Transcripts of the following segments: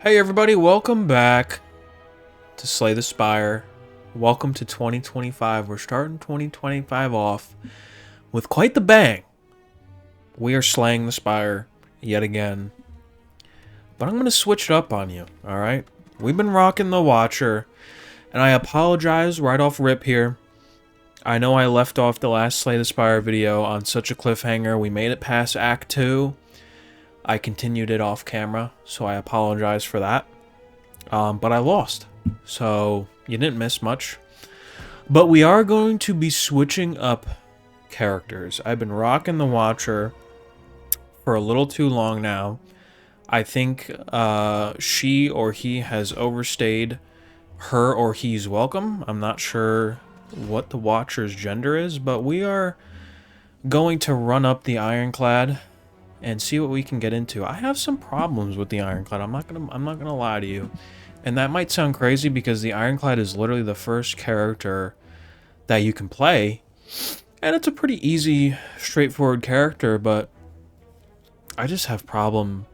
Hey everybody, welcome back to Slay the Spire. Welcome to 2025. We're starting 2025 off with quite the bang. We are slaying the Spire yet again. But I'm going to switch it up on you, alright? We've been rocking the Watcher, and I apologize right off rip here. I know I left off the last Slay the Spire video on such a cliffhanger. We made it past Act 2. I continued it off camera, so I apologize for that. But I lost, so you didn't miss much. But we are going to be switching up characters. I've been rocking the Watcher for a little too long now. I think she or he has overstayed her or he's welcome. I'm not sure what the Watcher's gender is, but we are going to run up the Ironclad and see what we can get into. I have some problems with the Ironclad. I'm not gonna lie to you. And that might sound crazy because the Ironclad is literally the first character that you can play. And it's a pretty easy, straightforward character, but I just have problems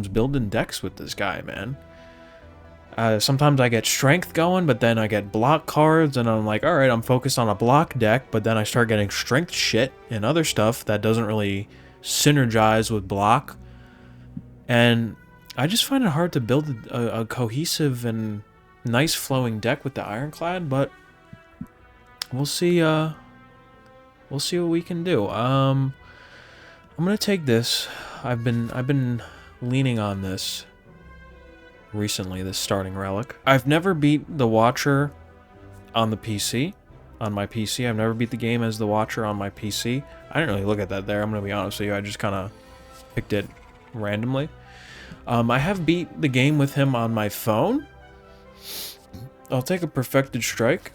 building decks with this guy, man. Sometimes I get strength going, but then I get block cards, and I'm like, alright, I'm focused on a block deck, but then I start getting strength shit and other stuff that doesn't really synergize with block, and I just find it hard to build a cohesive and nice flowing deck with the Ironclad, but we'll see what we can do. I'm gonna take this. I've been leaning on this recently, this starting relic. I've never beat the Watcher on the PC. On my PC. I've never beat the game as the Watcher on my PC. I didn't really look at that there, I'm gonna be honest with you. I just kind of picked it randomly. I have beat the game with him on my phone. I'll take a Perfected Strike.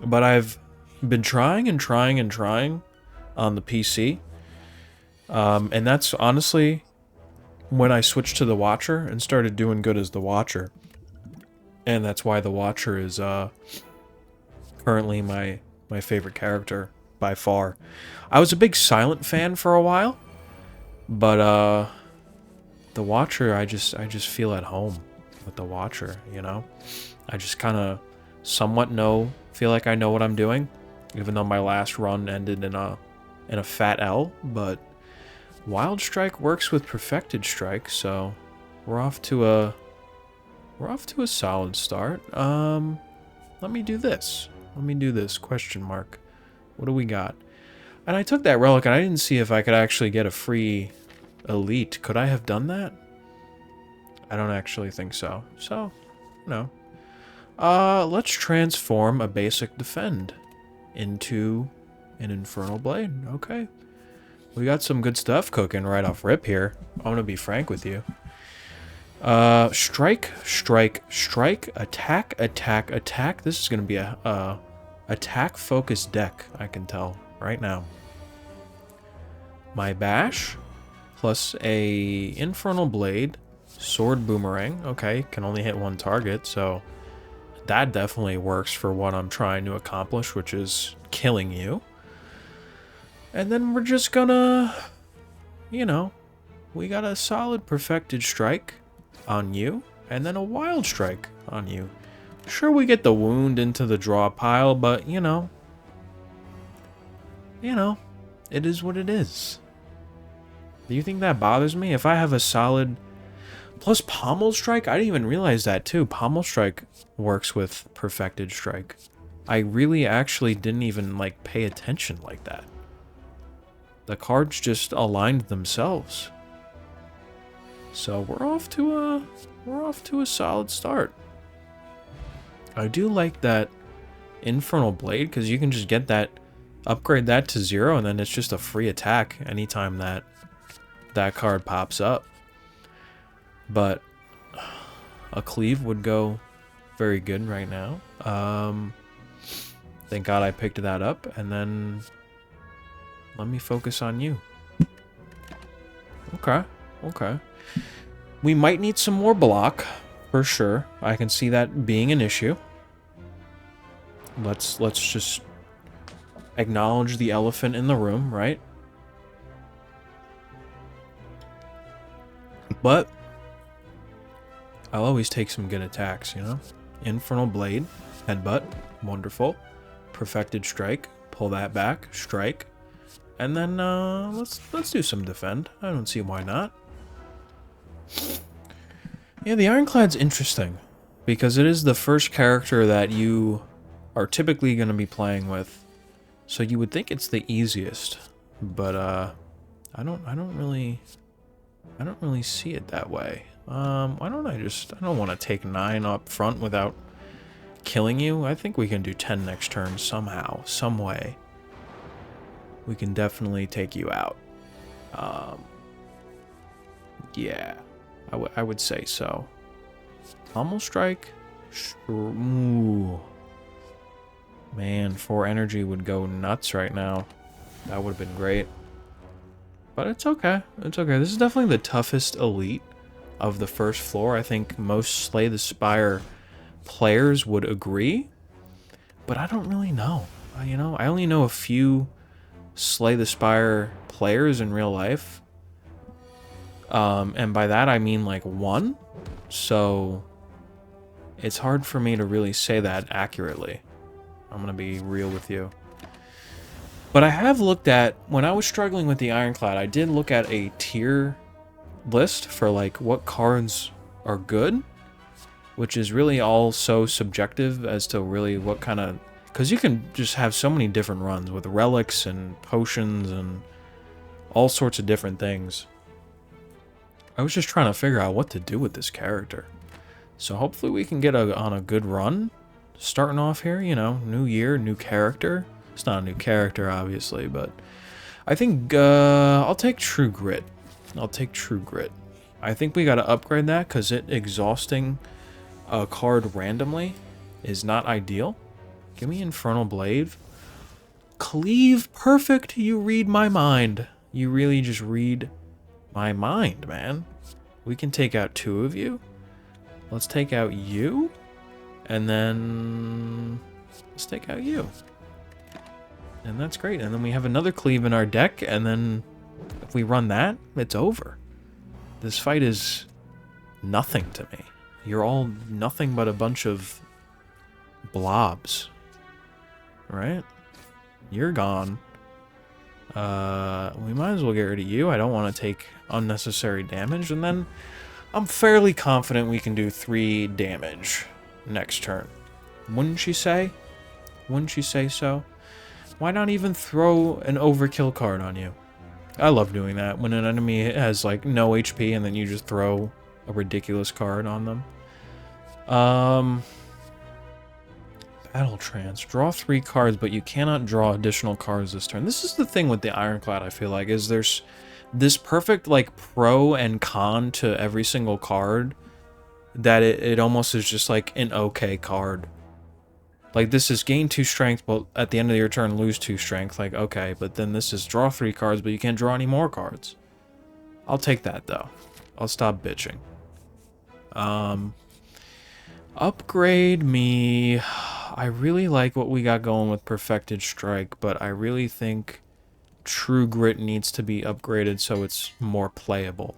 But I've been trying and trying and trying on the PC. And that's honestly when I switched to the Watcher and started doing good as the Watcher. And that's why the Watcher is currently my favorite character by far. I was a big Silent fan for a while, but the Watcher, I just feel at home with the Watcher, you know? I just kind of somewhat feel like I know what I'm doing, even though my last run ended in a fat L, but Wild Strike works with Perfected Strike, so we're off to a solid start. Let me do this. Question mark. What do we got? And I took that relic and I didn't see if I could actually get a free elite. Could I have done that? I don't actually think so. So, no. Let's transform a basic defend into an Infernal Blade. Okay. We got some good stuff cooking right off rip here. I'm gonna be frank with you. Strike, strike, strike, attack, attack, attack. This is gonna be a attack-focused deck, I can tell right now. My bash, plus a Infernal Blade, sword boomerang. Okay, can only hit one target, so that definitely works for what I'm trying to accomplish, which is killing you. And then we're just gonna, you know, we got a solid Perfected Strike on you, and then a Wild Strike on you. Sure, we get the wound into the draw pile, but, you know, it is what it is. Do you think that bothers me? If I have a solid... Plus Pommel Strike, I didn't even realize that, too. Pommel Strike works with Perfected Strike. I really actually didn't even, like, pay attention like that. The cards just aligned themselves. So we're off to a solid start. I do like that Infernal Blade because you can just get that, upgrade that to 0, and then it's just a free attack anytime that card pops up. But a Cleave would go very good right now. Thank God I picked that up, and then let me focus on you. Okay, okay. We might need some more block, for sure. I can see that being an issue. Let's just acknowledge the elephant in the room, right? But I'll always take some good attacks, you know? Infernal Blade, Headbutt, wonderful. Perfected Strike, pull that back, strike. And then let's do some defend. I don't see why not. Yeah, the Ironclad's interesting because it is the first character that you are typically going to be playing with. So you would think it's the easiest, but I don't really see it that way. Why don't I don't want to take 9 up front without killing you. I think we can do 10 next turn somehow, some way. We can definitely take you out. Yeah, I would say so. Almost strike. Ooh. Man, 4 energy would go nuts right now. That would have been great. But it's okay. It's okay. This is definitely the toughest elite of the first floor. I think most Slay the Spire players would agree. But I don't really know. You know, I only know a few Slay the Spire players in real life. And by that I mean like 1. So it's hard for me to really say that accurately. I'm going to be real with you. But I have looked at, when I was struggling with the Ironclad, I did look at a tier list for like what cards are good, which is really all so subjective as to really what kind of, because you can just have so many different runs with relics and potions and all sorts of different things. I was just trying to figure out what to do with this character. So hopefully we can get on a good run. Starting off here, you know, new year, new character. It's not a new character, obviously, but I think I'll take True Grit. I'll take True Grit. I think we got to upgrade that because it exhausting a card randomly is not ideal. Give me Infernal Blade. Cleave, perfect. You read my mind. You really just read my mind, man. We can take out 2 of you. Let's take out you. And then let's take out you. And that's great. And then we have another cleave in our deck. And then if we run that, it's over. This fight is nothing to me. You're all nothing but a bunch of blobs. Right? You're gone. We might as well get rid of you. I don't want to take unnecessary damage. And then I'm fairly confident we can do 3 damage next turn. Wouldn't you say? Wouldn't you say so? Why not even throw an overkill card on you? I love doing that when an enemy has like no HP and then you just throw a ridiculous card on them. Battle Trance. Draw 3 cards, but you cannot draw additional cards this turn. This is the thing with the Ironclad, I feel like, is there's this perfect like pro and con to every single card that it almost is just like an okay card. Like this is gain 2 strength, but at the end of your turn lose 2 strength. Like, okay, but then this is draw 3 cards, but you can't draw any more cards. I'll take that though. I'll stop bitching. Upgrade me. I really like what we got going with Perfected Strike, but I really think True Grit needs to be upgraded so it's more playable.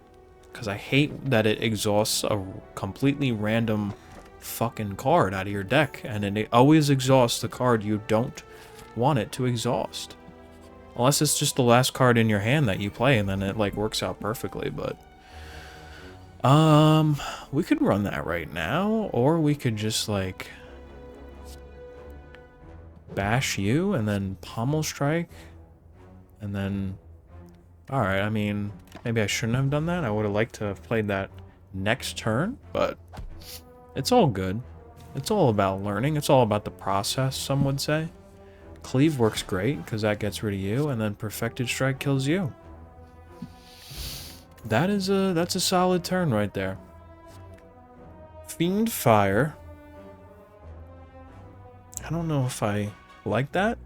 Because I hate that it exhausts a completely random fucking card out of your deck. And it always exhausts the card you don't want it to exhaust. Unless it's just the last card in your hand that you play and then it like works out perfectly, but... we could run that right now, or we could just like... bash you and then Pommel Strike. And then... Alright, I mean, maybe I shouldn't have done that. I would have liked to have played that next turn, but it's all good. It's all about learning. It's all about the process, some would say. Cleave works great, because that gets rid of you, and then Perfected Strike kills you. That's a solid turn right there. Fiend Fire. I don't know if I like that.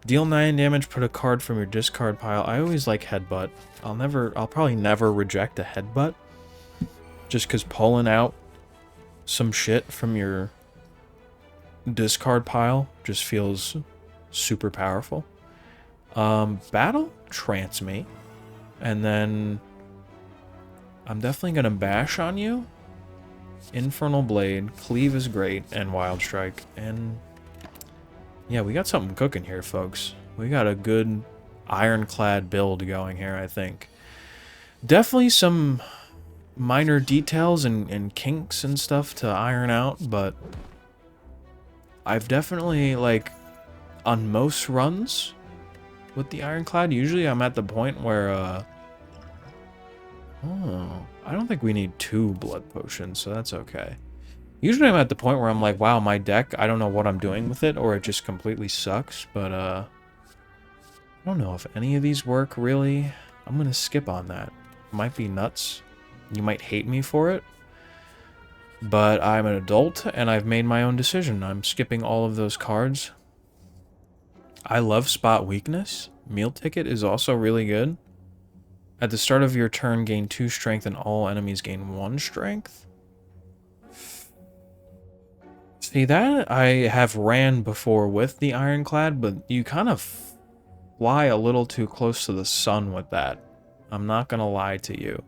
Deal 9 damage, put a card from your discard pile. I always like Headbutt. I'll probably never reject a Headbutt. Just because pulling out some shit from your discard pile just feels super powerful. Battle Trance me. And then I'm definitely going to bash on you. Infernal Blade, Cleave is great, and Wild Strike. And yeah, we got something cooking here, folks. We got a good ironclad build going here, I think. Definitely some minor details and kinks and stuff to iron out, but I've definitely, like, on most runs with the ironclad, usually I'm at the point where, oh, I don't think we need 2 blood potions, so that's okay. Usually I'm at the point where I'm like, wow, my deck, I don't know what I'm doing with it, or it just completely sucks, but, I don't know if any of these work, really. I'm gonna skip on that. Might be nuts. You might hate me for it, but I'm an adult, and I've made my own decision. I'm skipping all of those cards. I love Spot Weakness. Meal Ticket is also really good. At the start of your turn, gain 2 strength, and all enemies gain 1 strength. See, that I have ran before with the Ironclad, but you kind of fly a little too close to the sun with that. I'm not gonna lie to you.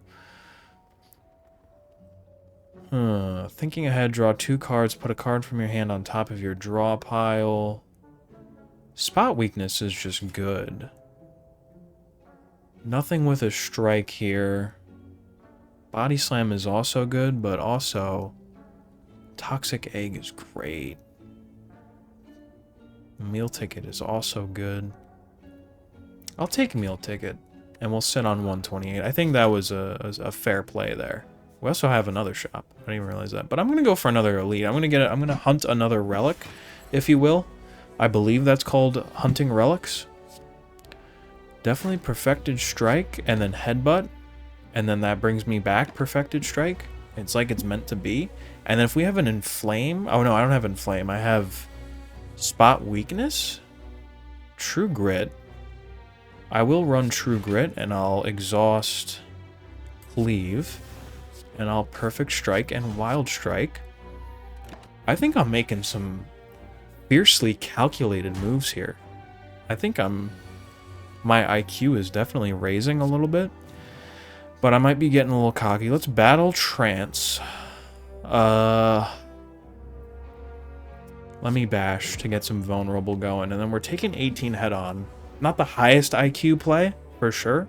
Thinking ahead, draw 2 cards, put a card from your hand on top of your draw pile. Spot Weakness is just good. Nothing with a strike here. Body Slam is also good, but also Toxic Egg is great. Meal Ticket is also good. I'll take Meal Ticket, and we'll sit on 128. I think that was a fair play there. We also have another shop. I didn't even realize that. But I'm gonna go for another elite. I'm gonna hunt another relic, if you will. I believe that's called hunting relics. Definitely Perfected Strike, and then Headbutt, and then that brings me back Perfected Strike. It's like it's meant to be. And then if we have an Inflame... Oh, no, I don't have Inflame. I have Spot Weakness, True Grit. I will run True Grit, and I'll exhaust Cleave, and I'll Perfect Strike and Wild Strike. I think I'm making some fiercely calculated moves here. I think my IQ is definitely raising a little bit, but I might be getting a little cocky. Let's battle Trance. Let me bash to get some vulnerable going, and then we're taking 18 head on. Not the highest IQ play, for sure.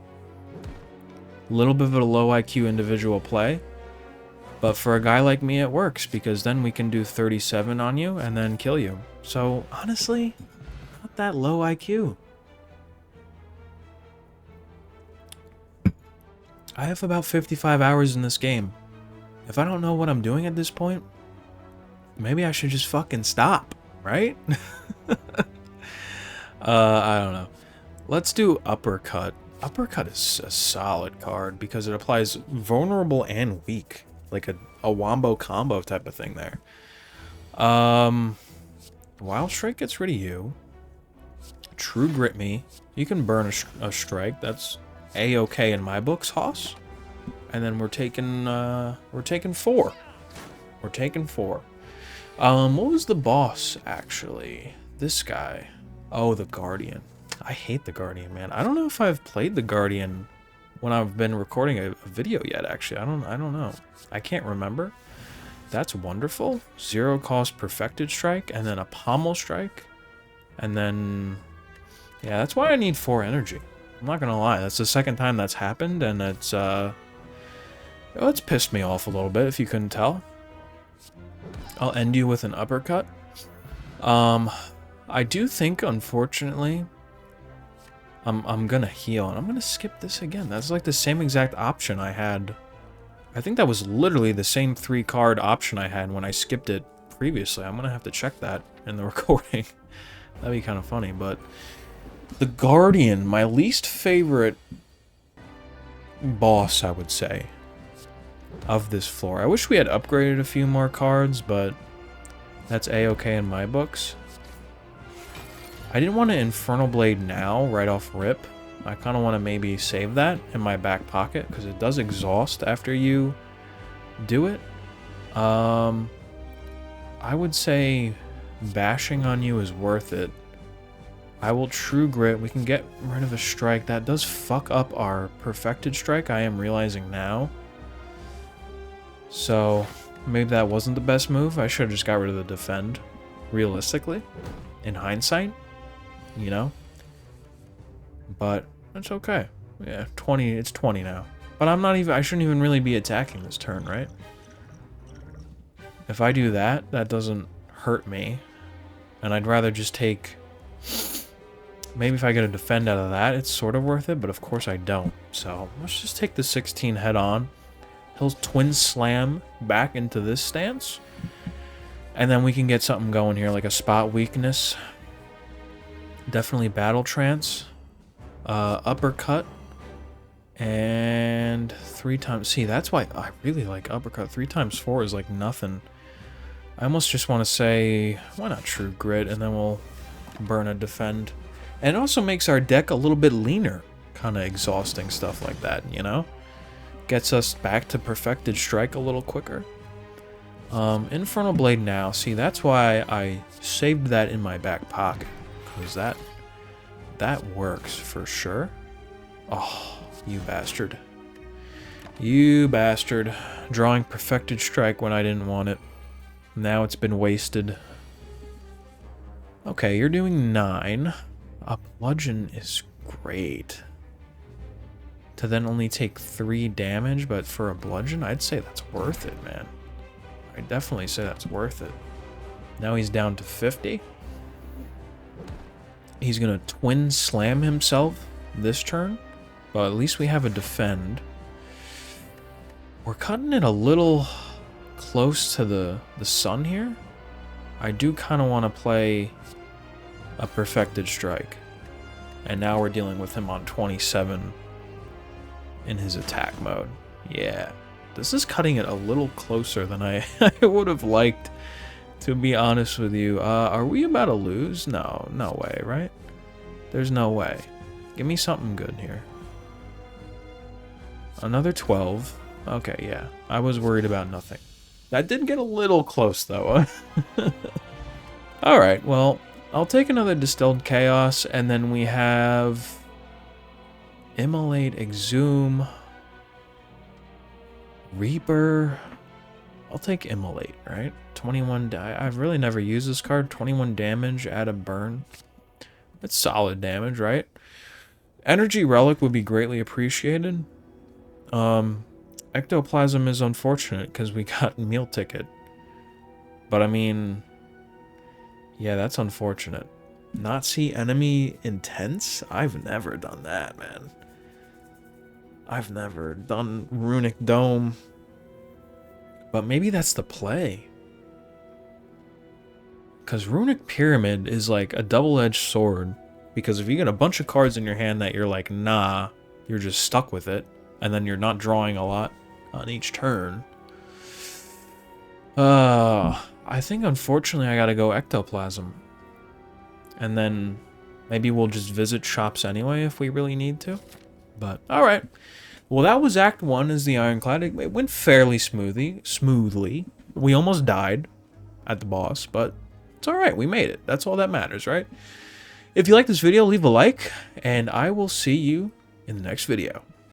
A little bit of a low IQ individual play, but for a guy like me it works, because then we can do 37 on you and then kill you. So honestly, not that low IQ. I have about 55 hours in this game. If I don't know what I'm doing at this point, maybe I should just fucking stop, right? I don't know. Let's do Uppercut. Uppercut is a solid card because it applies vulnerable and weak. Like a wombo combo type of thing there. Wild Strike gets rid of you. True Grit me. You can burn a strike. That's A-okay in my books, Hoss. And then we're taking 4. We're taking 4. What was the boss, actually? This guy. Oh, the Guardian. I hate the Guardian, man. I don't know if I've played the Guardian when I've been recording a video yet, actually. I don't know. I can't remember. That's wonderful. 0 cost Perfected Strike, and then a Pommel Strike. And then... yeah, that's why I need 4 energy. I'm not gonna lie. That's the second time that's happened, and it's pissed me off a little bit, if you couldn't tell. I'll end you with an uppercut. I do think, unfortunately, I'm gonna heal, and I'm gonna skip this again. That's like the same exact option I had. I think that was literally the same 3-card option I had when I skipped it previously. I'm gonna have to check that in the recording. That'd be kind of funny, but... the Guardian, my least favorite boss, I would say, of this floor. I wish we had upgraded a few more cards, but that's A-okay in my books. I didn't want to Infernal Blade now, right off rip. I kind of want to maybe save that in my back pocket, because it does exhaust after you do it. I would say bashing on you is worth it. I will True Grit. We can get rid of a strike. That does fuck up our Perfected Strike, I am realizing now. So, Maybe that wasn't the best move. I should have just got rid of the defend, realistically, in hindsight, you know? But that's okay. Yeah, 20, it's 20 now. But I shouldn't even really be attacking this turn, right? If I do that, that doesn't hurt me. And I'd rather just take... Maybe if I get a defend out of that, it's sort of worth it, but of course I don't. So let's just take the 16 head on. He'll twin slam back into this stance. And then we can get something going here, like a spot weakness. Definitely battle trance. Uppercut. And 3 times... See, that's why I really like uppercut. 3 times 4 is like nothing. I almost just want to say, why not True Grit? And then we'll burn a defend. And it also makes our deck a little bit leaner. Kind of exhausting stuff like that, you know? Gets us back to Perfected Strike a little quicker. Infernal Blade now. See, that's why I saved that in my back pocket. Because that works for sure. Oh, you bastard. You bastard. Drawing Perfected Strike when I didn't want it. Now it's been wasted. Okay, you're doing 9. A bludgeon is great. To then only take 3 damage, but for a bludgeon, I'd say that's worth it, man. I'd definitely say that's worth it. Now he's down to 50. He's going to twin slam himself this turn, but at least we have a defend. We're cutting it a little close to the sun here. I do kind of want to play a Perfected Strike. And now we're dealing with him on 27 in his attack mode. Yeah. This is cutting it a little closer than I would have liked, to be honest with you. Are we about to lose? No, no way, right? There's no way. Give me something good here. Another 12. Okay, yeah. I was worried about nothing. That did get a little close, though. Alright, well, I'll take another Distilled Chaos, and then we have Immolate, Exhume, Reaper. I'll take Immolate, right? 21 I've really never used this card. 21 damage, add a burn. That's solid damage, right? Energy Relic would be greatly appreciated. Ectoplasm is unfortunate because we got Meal Ticket. But I mean, yeah, that's unfortunate. Not see enemy intense? I've never done that, man. I've never done Runic Dome. But maybe that's the play. Because Runic Pyramid is like a double-edged sword. Because if you get a bunch of cards in your hand that you're like, nah, you're just stuck with it. And then you're not drawing a lot on each turn. I think unfortunately I gotta go Ectoplasm. And then maybe we'll just visit shops anyway if we really need to. But, alright. Well, that was Act 1 as the Ironclad. It went fairly smoothly. We almost died at the boss, but it's alright. We made it. That's all that matters, right? If you like this video, leave a like, and I will see you in the next video.